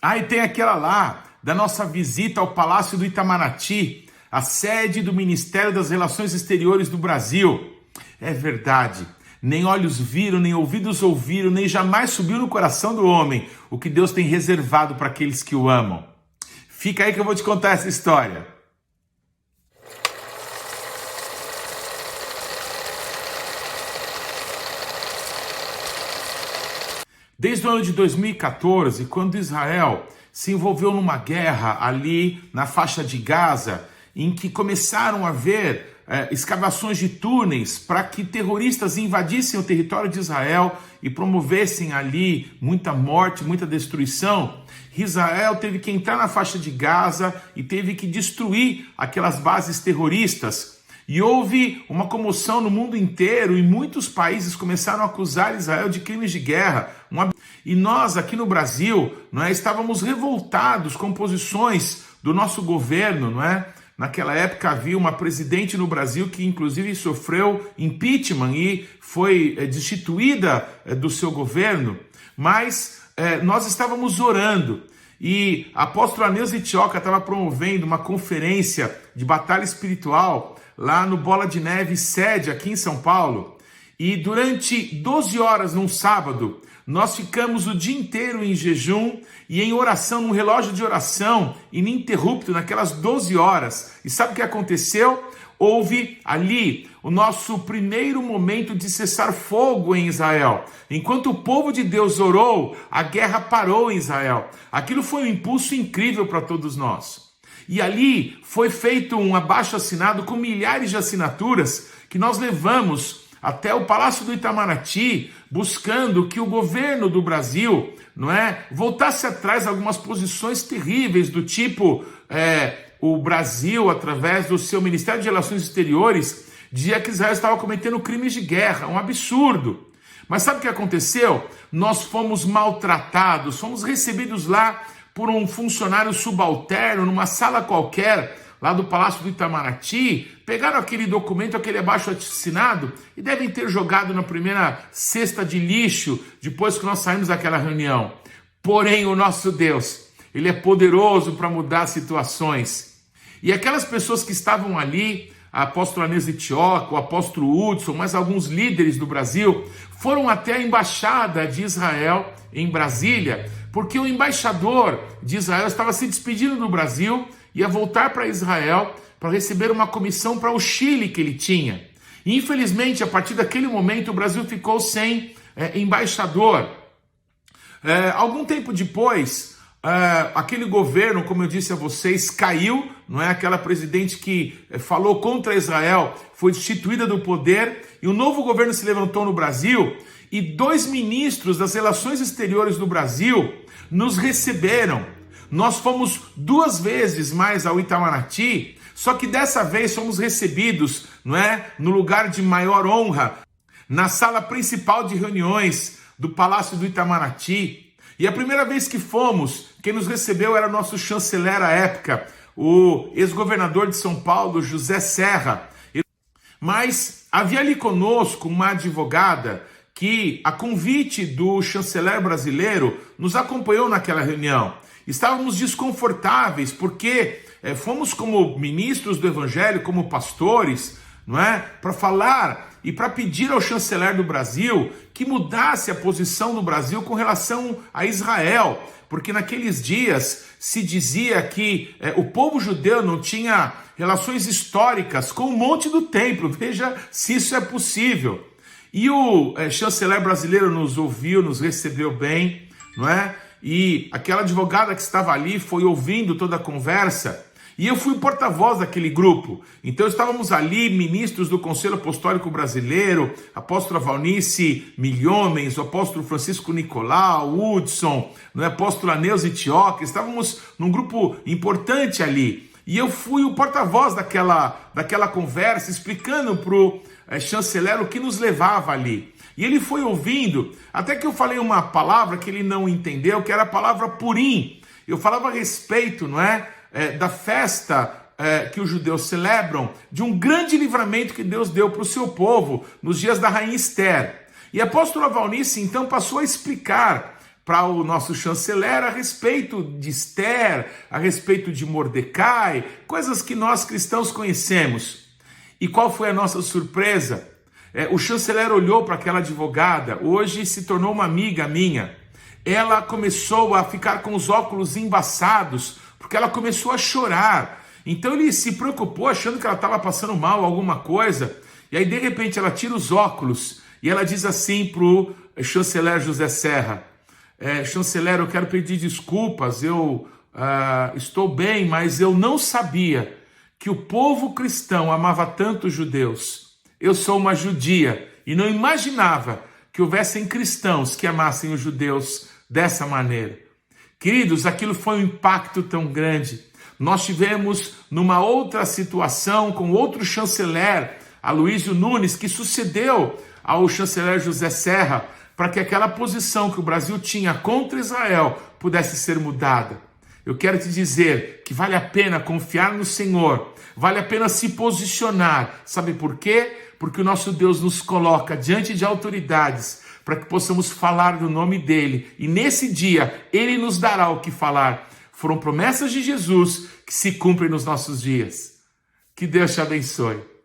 Ah, e tem aquela lá, da nossa visita ao Palácio do Itamaraty, a sede do Ministério das Relações Exteriores do Brasil. É verdade, nem olhos viram, nem ouvidos ouviram, nem jamais subiu no coração do homem o que Deus tem reservado para aqueles que o amam. Fica aí que eu vou te contar essa história. Desde o ano de 2014, quando Israel se envolveu numa guerra ali na faixa de Gaza, em que começaram a haver escavações de túneis para que terroristas invadissem o território de Israel e promovessem ali muita morte, muita destruição, Israel teve que entrar na faixa de Gaza e teve que destruir aquelas bases terroristas. E houve uma comoção no mundo inteiro e muitos países começaram a acusar Israel de crimes de guerra. E nós aqui no Brasil, estávamos revoltados com posições do nosso governo, Naquela época havia uma presidente no Brasil que inclusive sofreu impeachment e foi destituída do seu governo, mas nós estávamos orando e a apóstola Neuza Itioca estava promovendo uma conferência de batalha espiritual lá no Bola de Neve sede aqui em São Paulo, e durante 12 horas num sábado, nós ficamos o dia inteiro em jejum e em oração, num relógio de oração ininterrupto naquelas 12 horas. E sabe o que aconteceu? Houve ali o nosso primeiro momento de cessar fogo em Israel. Enquanto o povo de Deus orou, a guerra parou em Israel. Aquilo foi um impulso incrível para todos nós. E ali foi feito um abaixo-assinado com milhares de assinaturas que nós levamos até o Palácio do Itamaraty, buscando que o governo do Brasil, voltasse atrás algumas posições terríveis do tipo, o Brasil, através do seu Ministério de Relações Exteriores, dizia que Israel estava cometendo crimes de guerra, um absurdo. Mas sabe o que aconteceu? Nós fomos maltratados, fomos recebidos lá por um funcionário subalterno, numa sala qualquer, lá do Palácio do Itamaraty, pegaram aquele documento, aquele abaixo-assinado, e devem ter jogado na primeira cesta de lixo, depois que nós saímos daquela reunião. Porém, o nosso Deus, Ele é poderoso para mudar situações. E aquelas pessoas que estavam ali, a apóstola Neuza Itioca, o apóstolo Hudson, mais alguns líderes do Brasil, foram até a embaixada de Israel, em Brasília, porque o embaixador de Israel estava se despedindo do Brasil, ia voltar para Israel para receber uma comissão para o Chile que ele tinha. E, infelizmente, a partir daquele momento, o Brasil ficou sem embaixador. Algum tempo depois, aquele governo, como eu disse a vocês, caiu, Aquela presidente que falou contra Israel foi destituída do poder e o novo governo se levantou no Brasil e 2 ministros das Relações Exteriores do Brasil nos receberam. Nós fomos 2 vezes mais ao Itamaraty, só que dessa vez fomos recebidos, no lugar de maior honra, na sala principal de reuniões do Palácio do Itamaraty. E a primeira vez que fomos, quem nos recebeu era o nosso chanceler à época, o ex-governador de São Paulo, José Serra. Mas havia ali conosco uma advogada que, a convite do chanceler brasileiro, nos acompanhou naquela reunião. Estávamos desconfortáveis porque fomos como ministros do Evangelho, como pastores, para falar e para pedir ao chanceler do Brasil que mudasse a posição do Brasil com relação a Israel, porque naqueles dias se dizia que o povo judeu não tinha relações históricas com o Monte do Templo. Veja se isso é possível. E o chanceler brasileiro nos ouviu, nos recebeu bem, E aquela advogada que estava ali foi ouvindo toda a conversa. E eu fui o porta-voz daquele grupo. Então estávamos ali, ministros do Conselho Apostólico Brasileiro, a apóstola Valnice Milhomens, o apóstolo Francisco Nicolau, o Hudson, a apóstola Neuza Itioca. Estávamos num grupo importante ali. E eu fui o porta-voz daquela conversa, explicando para o chanceler o que nos levava ali. E ele foi ouvindo, até que eu falei uma palavra que ele não entendeu, que era a palavra Purim. Eu falava a respeito, da festa que os judeus celebram, de um grande livramento que Deus deu para o seu povo nos dias da rainha Esther. E a apóstola Valnice, então, passou a explicar para o nosso chanceler a respeito de Esther, a respeito de Mordecai, coisas que nós cristãos conhecemos. E qual foi a nossa surpresa? O chanceler olhou para aquela advogada, hoje se tornou uma amiga minha. Ela começou a ficar com os óculos embaçados, porque ela começou a chorar. Então ele se preocupou, achando que ela estava passando mal, alguma coisa. E aí, de repente, ela tira os óculos e ela diz assim para o chanceler José Serra: chanceler, eu quero pedir desculpas, eu estou bem, mas eu não sabia que o povo cristão amava tanto os judeus. Eu sou uma judia e não imaginava que houvessem cristãos que amassem os judeus dessa maneira. Queridos, aquilo foi um impacto tão grande. Nós tivemos numa outra situação com outro chanceler, Aloysio Nunes, que sucedeu ao chanceler José Serra, para que aquela posição que o Brasil tinha contra Israel pudesse ser mudada. Eu quero te dizer que vale a pena confiar no Senhor, vale a pena se posicionar. Sabe por quê? Porque o nosso Deus nos coloca diante de autoridades para que possamos falar do nome dele. E nesse dia, ele nos dará o que falar. Foram promessas de Jesus que se cumprem nos nossos dias. Que Deus te abençoe.